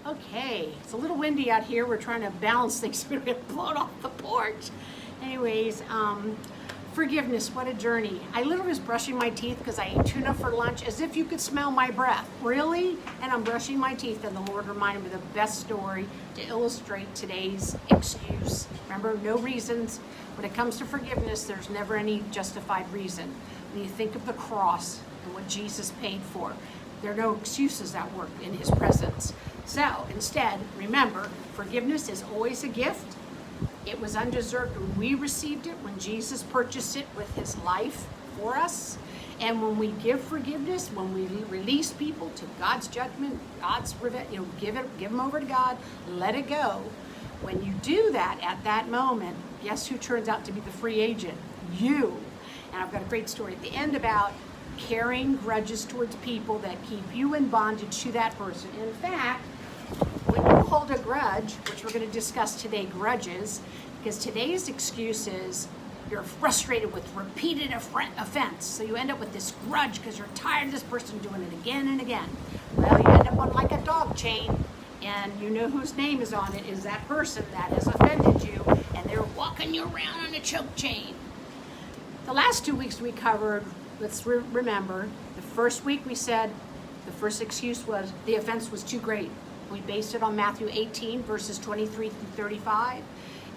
Okay, it's a little windy out here. We're trying to balance things. We're going to get blown off the porch. Anyways, forgiveness, what a journey. I literally was brushing my teeth because I ate tuna for lunch as if you could smell my breath. Really? And I'm brushing my teeth and the Lord reminded me of the best story to illustrate today's excuse. Remember, no reasons. When it comes to forgiveness, there's never any justified reason. When you think of the cross and what Jesus paid for, there are no excuses that work in his presence. So instead, remember, forgiveness is always a gift. It was undeserved when we received it, when Jesus purchased it with his life for us. And when we give forgiveness, when we release people to God's judgment, God's give them over to God, let it go. When you do that at that moment, guess who turns out to be the free agent? You. And I've got a great story at the end about carrying grudges towards people that keep you in bondage to that person. In fact, when you hold a grudge, which we're going to discuss today, grudges, because today's excuse is you're frustrated with repeated offense. So you end up with this grudge because you're tired of this person doing it again and again. Well, you end up on like a dog chain, and you know whose name is on it is that person that has offended you, and they're walking you around on a choke chain. The last 2 weeks we covered, let's remember, the first week we said the first excuse was the offense was too great. We based it on Matthew 18, verses 23 through 35.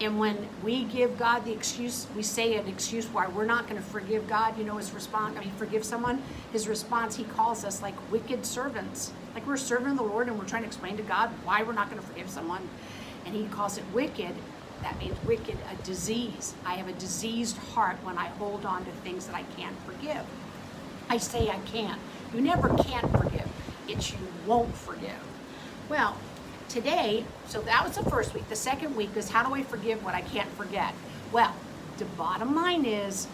And when we give God the excuse, we say an excuse why we're not going to forgive God, you know, his response, forgive someone, his response, he calls us like wicked servants. Like we're serving the Lord and we're trying to explain to God why we're not going to forgive someone. And he calls it wicked. That means wicked, a disease. I have a diseased heart when I hold on to things that I can't forgive. I say I can't. You never can't forgive. It's you won't forgive. Well, today, so that was the first week. The second week is how do I forgive what I can't forget? Well, the bottom line is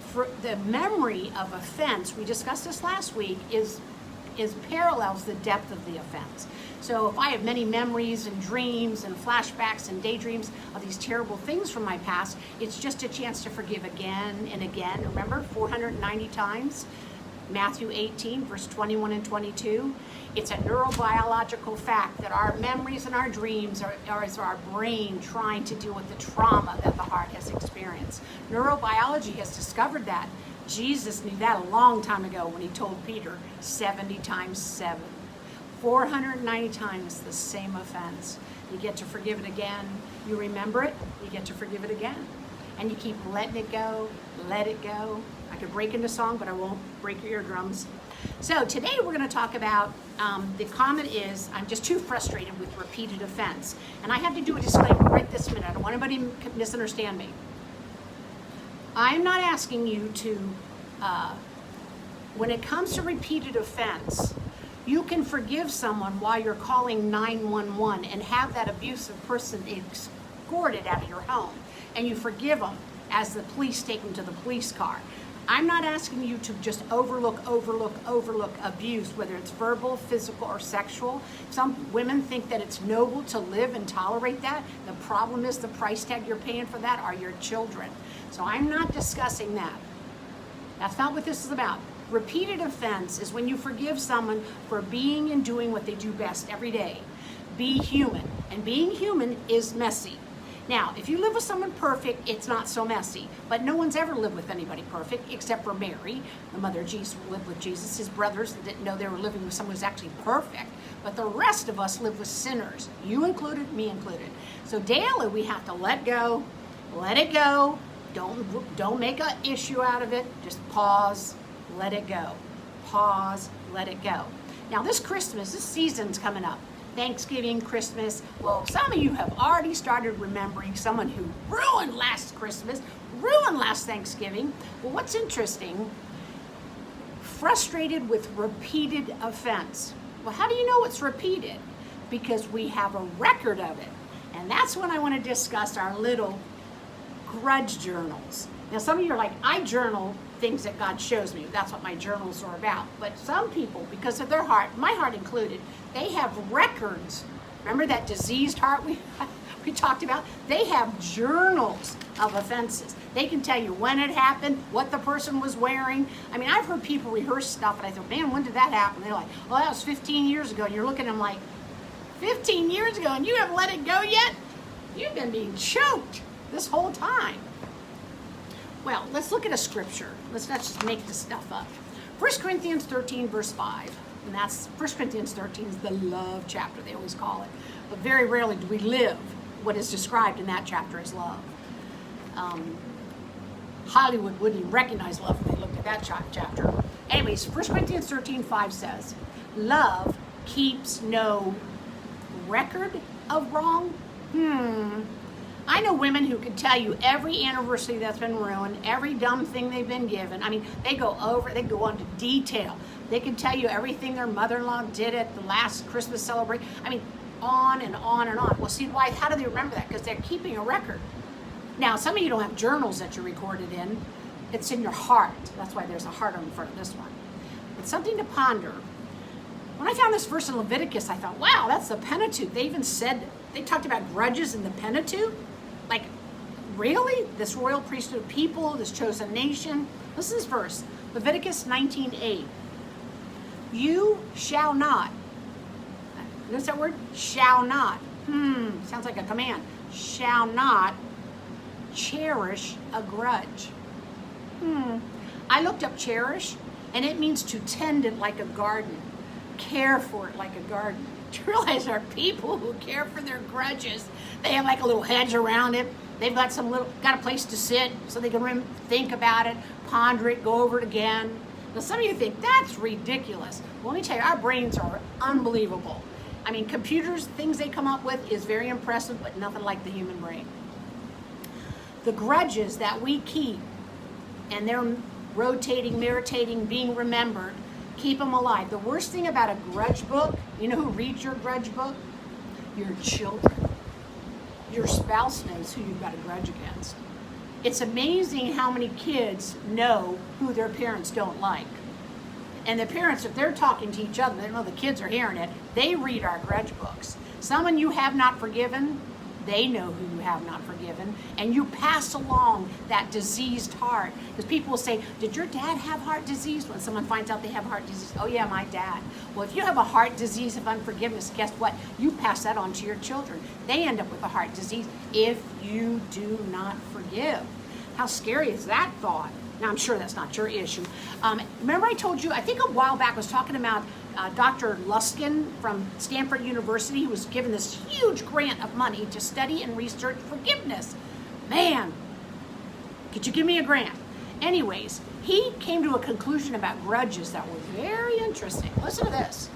for the memory of offense, we discussed this last week, is parallels the depth of the offense. So if I have many memories and dreams and flashbacks and daydreams of these terrible things from my past, it's just a chance to forgive again and again. Remember, 490 times? Matthew 18, verse 21 and 22. It's a neurobiological fact that our memories and our dreams are our brain trying to deal with the trauma that the heart has experienced. Neurobiology has discovered that. Jesus knew that a long time ago when he told Peter 70 times 7. 490 times the same offense. You get to forgive it again. You remember it, you get to forgive it again. And you keep letting it go, let it go. I could break into song, but I won't break your eardrums. So today we're going to talk about, the comment is, I'm just too frustrated with repeated offense. And I have to do a disclaimer right this minute. I don't want anybody to misunderstand me. I'm not asking you to, when it comes to repeated offense, you can forgive someone while you're calling 911 and have that abusive person escorted out of your home. And you forgive them as the police take them to the police car. I'm not asking you to just overlook abuse, whether it's verbal, physical, or sexual. Some women think that it's noble to live and tolerate that. The problem is the price tag you're paying for that are your children. So I'm not discussing that. That's not what this is about. Repeated offense is when you forgive someone for being and doing what they do best every day. Be human. And being human is messy. Now, if you live with someone perfect, it's not so messy. But no one's ever lived with anybody perfect, except for Mary, the mother of Jesus, who lived with Jesus. His brothers didn't know they were living with someone who's actually perfect. But the rest of us live with sinners. You included, me included. So daily, we have to let go, let it go. Don't make an issue out of it. Just pause, let it go. Pause, let it go. Now, this Christmas, this season's coming up. Thanksgiving, Christmas. Well, some of you have already started remembering someone who ruined last Christmas, ruined last Thanksgiving. Well, what's interesting, frustrated with repeated offense. Well, how do you know it's repeated? Because we have a record of it. And that's when I want to discuss our little grudge journals. Now, some of you are like, I journal things that God shows me. That's what my journals are about. But some people, because of their heart, my heart included, they have records. Remember that diseased heart we talked about? They have journals of offenses. They can tell you when it happened, what the person was wearing. I mean, I've heard people rehearse stuff, and I thought, man, when did that happen? They're like, well, that was 15 years ago. And you're looking at them like, 15 years ago and you haven't let it go yet? You've been being choked this whole time. Well, let's look at a scripture. Let's not just make this stuff up. 1 Corinthians 13, verse 5. And that's 1 Corinthians 13 is the love chapter, they always call it. But very rarely do we live what is described in that chapter as love. Hollywood wouldn't even recognize love if they looked at that chapter. Anyways, 1 Corinthians 13, 5 says, love keeps no record of wrong. I know women who could tell you every anniversary that's been ruined, every dumb thing they've been given. I mean, they go on to detail. They can tell you everything their mother-in-law did at the last Christmas celebration. I mean, on and on and on. Well, see, why? How do they remember that? Because they're keeping a record. Now, some of you don't have journals that you're recorded in. It's in your heart. That's why there's a heart on the front of this one. It's something to ponder. When I found this verse in Leviticus, I thought, wow, that's the Pentateuch. They even said, they talked about grudges in the Pentateuch. Like, really? This royal priesthood people, this chosen nation? Listen to this verse, Leviticus 19:8. You shall not. Notice that word? Shall not. Sounds like a command. Shall not cherish a grudge. I looked up cherish, and it means to tend it like a garden. Care for it like a garden. Do you realize there are people who care for their grudges? They have like a little hedge around it. They've got got a place to sit so they can think about it, ponder it, go over it again. Now some of you think that's ridiculous. Well, let me tell you, our brains are unbelievable. I mean, computers, things they come up with is very impressive, but nothing like the human brain. The grudges that we keep, and they're rotating, mutating, being remembered, keep them alive. The worst thing about a grudge book, you know who reads your grudge book? Your children. Your spouse knows who you've got a grudge against. It's amazing how many kids know who their parents don't like. And the parents, if they're talking to each other, they know the kids are hearing it, they read our grudge books. Someone you have not forgiven, they know who you have not forgiven, and you pass along that diseased heart. Because people will say, did your dad have heart disease? When someone finds out they have heart disease, oh yeah, my dad. Well, if you have a heart disease of unforgiveness, guess what? You pass that on to your children. They end up with a heart disease if you do not forgive. How scary is that thought? Now, I'm sure that's not your issue. Remember I told you, I think a while back I was talking about Dr. Luskin from Stanford University, who was given this huge grant of money to study and research forgiveness. Man, could you give me a grant? Anyways, he came to a conclusion about grudges that were very interesting. Listen to this.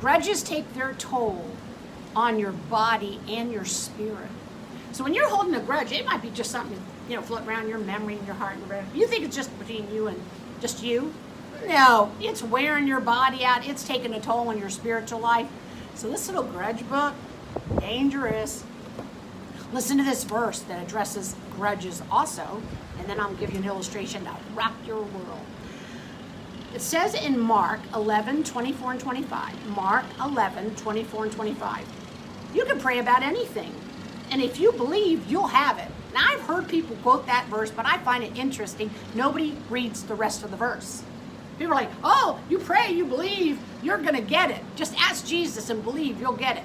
Grudges take their toll on your body and your spirit. So when you're holding a grudge, it might be just something, floating around your memory and your heart and brain. You think it's just between you and just you? No, it's wearing your body out. It's taking a toll on your spiritual life. So this little grudge book, dangerous. Listen to this verse that addresses grudges also, and then I'll give you an illustration to rock your world. It says in Mark 11, 24 and 25. Mark 11, 24 and 25. You can pray about anything. And if you believe, you'll have it. Now, I've heard people quote that verse, but I find it interesting. Nobody reads the rest of the verse. People are like, oh, you pray, you believe, you're going to get it. Just ask Jesus and believe, you'll get it.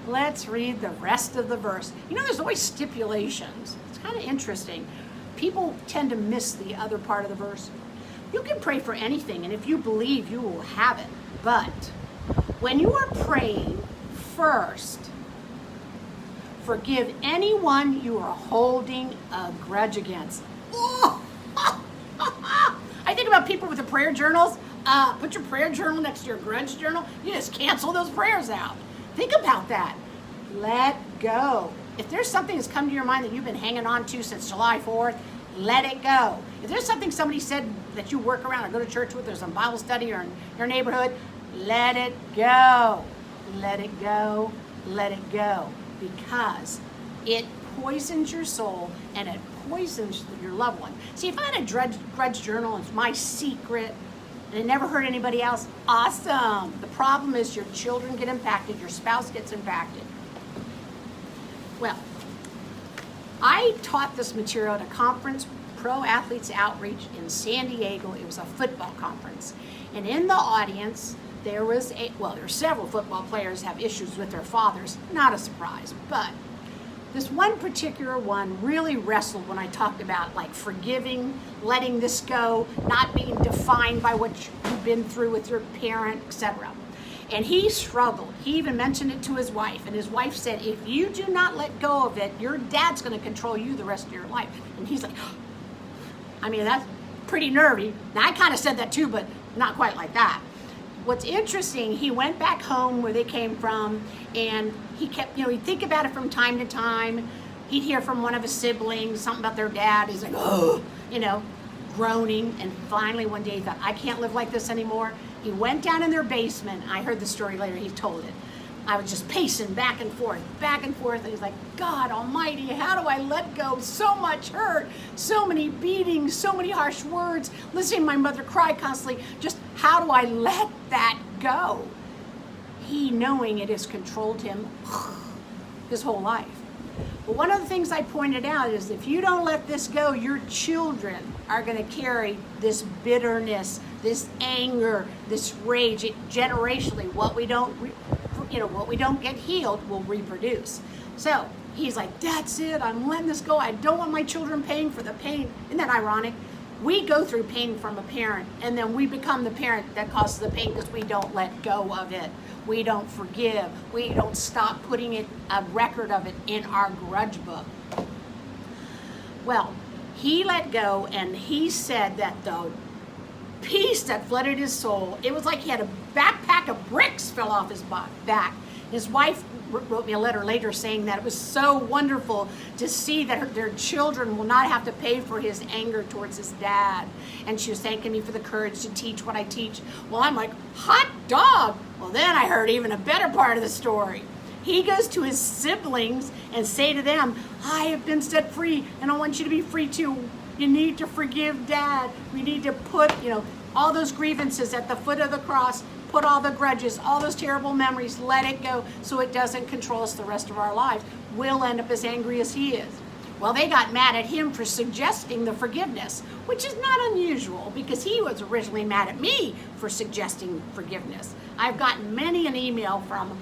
Let's read the rest of the verse. There's always stipulations. It's kind of interesting. People tend to miss the other part of the verse. You can pray for anything, and if you believe, you will have it. But when you are praying, first, forgive anyone you are holding a grudge against. Oh! I think about people with the prayer journals. Put your prayer journal next to your grudge journal. You just cancel those prayers out. Think about that. Let go. If there's something that's come to your mind that you've been hanging on to since July 4th, let it go. If there's something somebody said that you work around or go to church with, or some Bible study or in your neighborhood, let it go. Let it go. Let it go. Because it poisons your soul and it poisons your loved one. See, if I had a grudge journal, it's my secret, and it never hurt anybody else, awesome. The problem is your children get impacted, your spouse gets impacted. Well, I taught this material at a conference, Pro Athletes Outreach in San Diego. It was a football conference. And in the audience, there's several football players have issues with their fathers, not a surprise, but this one particular one really wrestled when I talked about like forgiving, letting this go, not being defined by what you've been through with your parent, etc. And he struggled. He even mentioned it to his wife, and his wife said, if you do not let go of it, your dad's going to control you the rest of your life. And he's like, I mean, that's pretty nervy. Now, I kind of said that too, but not quite like that. What's interesting, he went back home where they came from, and he kept, he'd think about it from time to time. He'd hear from one of his siblings something about their dad. He's like, oh, groaning. And finally one day he thought, I can't live like this anymore. He went down in their basement. I heard the story later. He told it. I was just pacing back and forth. And he's like, God almighty, how do I let go? So much hurt, so many beatings, so many harsh words, listening to my mother cry constantly. Just how do I let that go? He, knowing it has controlled him his whole life. But one of the things I pointed out is if you don't let this go, your children are going to carry this bitterness, this anger, this rage. Generationally, what we don't get healed will reproduce. So he's like, that's it, I'm letting this go. I don't want my children paying for the pain. Isn't that ironic? We go through pain from a parent, and then we become the parent that causes the pain because we don't let go of it. We don't forgive. We don't stop putting a record of it in our grudge book. Well, he let go, and he said that the peace that flooded his soul, it was like he had a backpack of bricks fell off his back. His wife wrote me a letter later saying that it was so wonderful to see that their children will not have to pay for his anger towards his dad. And she was thanking me for the courage to teach what I teach. Well, I'm like, hot dog. Well, then I heard even a better part of the story. He goes to his siblings and say to them, I have been set free, and I want you to be free too. You need to forgive Dad. We need to put, all those grievances at the foot of the cross, put all the grudges, all those terrible memories, let it go so it doesn't control us the rest of our lives. We'll end up as angry as he is. Well, they got mad at him for suggesting the forgiveness, which is not unusual because he was originally mad at me for suggesting forgiveness. I've gotten many an email from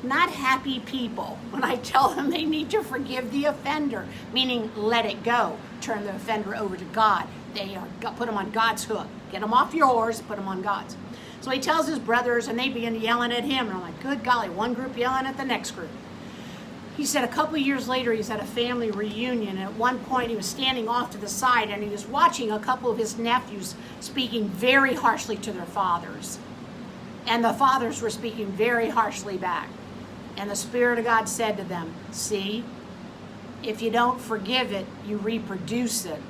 not happy people when I tell them they need to forgive the offender, meaning let it go, turn the offender over to God. Put them on God's hook. Get them off yours, put them on God's. So he tells his brothers, and they begin yelling at him, and I'm like, good golly, one group yelling at the next group. He said a couple of years later, he's at a family reunion, and at one point he was standing off to the side, and he was watching a couple of his nephews speaking very harshly to their fathers. And the fathers were speaking very harshly back. And the Spirit of God said to them, see, if you don't forgive it, you reproduce it.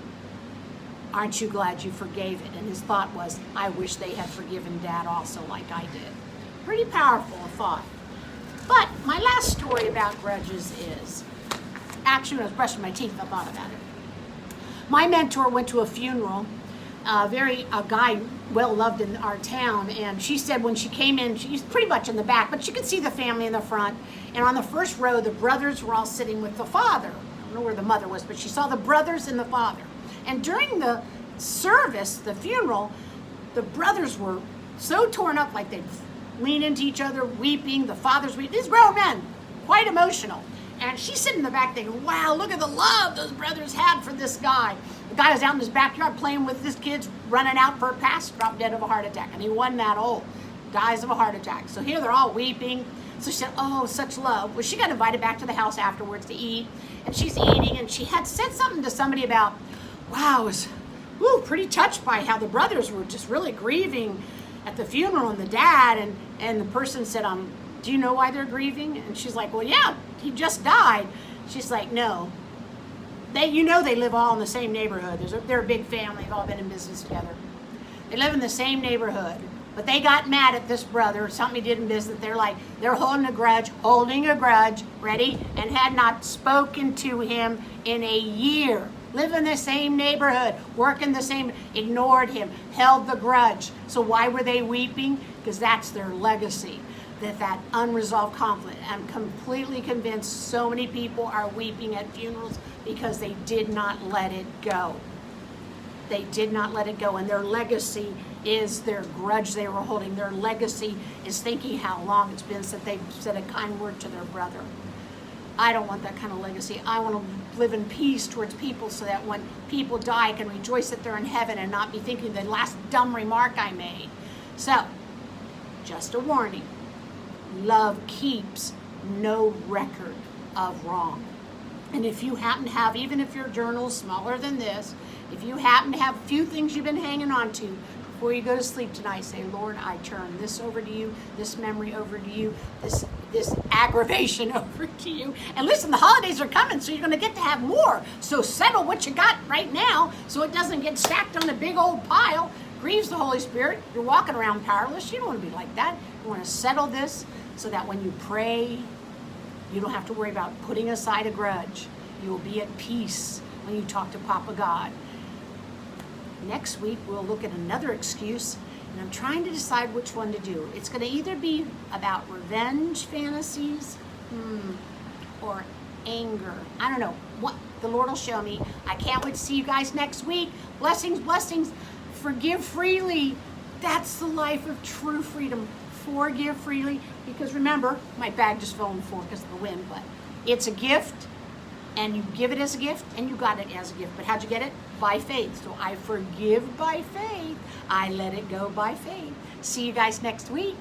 Aren't you glad you forgave it? And his thought was, I wish they had forgiven Dad also like I did. Pretty powerful thought. But my last story about grudges is, actually when I was brushing my teeth, I thought about it. My mentor went to a funeral, a guy well loved in our town, and she said when she came in, she's pretty much in the back, but she could see the family in the front. And on the first row, the brothers were all sitting with the father. I don't know where the mother was, but she saw the brothers and the father. And during the service, the funeral, the brothers were so torn up, like they'd lean into each other, weeping. The father's weeping. These grown men, quite emotional. And she's sitting in the back thinking, wow, look at the love those brothers had for this guy. The guy was out in his backyard playing with his kids, running out for a pass, dropped dead of a heart attack. And he wasn't that old, dies of a heart attack. So here they're all weeping. So she said, oh, such love. Well, she got invited back to the house afterwards to eat. And she's eating, and she had said something to somebody about, wow, I was pretty touched by how the brothers were just really grieving at the funeral and the dad. And the person said, do you know why they're grieving? And she's like, well, yeah, he just died. She's like, no. They live all in the same neighborhood. They're a big family. They've all been in business together. They live in the same neighborhood. But they got mad at this brother, something he did in business. They're holding a grudge, ready? And had not spoken to him in a year. Live in the same neighborhood, work in the same, ignored him, held the grudge. So why were they weeping? Because that's their legacy, that unresolved conflict. I'm completely convinced so many people are weeping at funerals because they did not let it go. They did not let it go, and their legacy is their grudge they were holding. Their legacy is thinking how long it's been since they've said a kind word to their brother. I don't want that kind of legacy. I want to live in peace towards people so that when people die, I can rejoice that they're in heaven and not be thinking the last dumb remark I made. So, just a warning. Love keeps no record of wrong. And if you happen to have, even if your journal's smaller than this, if you happen to have a few things you've been hanging on to, before you go to sleep tonight, say, Lord, I turn this over to you, this memory over to you, this aggravation over to you. And listen, the holidays are coming, so you're going to get to have more. So settle what you got right now so it doesn't get stacked on a big old pile. Grieves the Holy Spirit. You're walking around powerless. You don't want to be like that. You want to settle this so that when you pray, you don't have to worry about putting aside a grudge. You will be at peace when you talk to Papa God. Next week, we'll look at another excuse, and I'm trying to decide which one to do. It's going to either be about revenge fantasies or anger. I don't know. What the Lord will show me. I can't wait to see you guys next week. Blessings, blessings. Forgive freely. That's the life of true freedom. Forgive freely. Because remember, my bag just fell on the floor because of the wind, but it's a gift. And you give it as a gift, and you got it as a gift. But how'd you get it? By faith. So I forgive by faith. I let it go by faith. See you guys next week.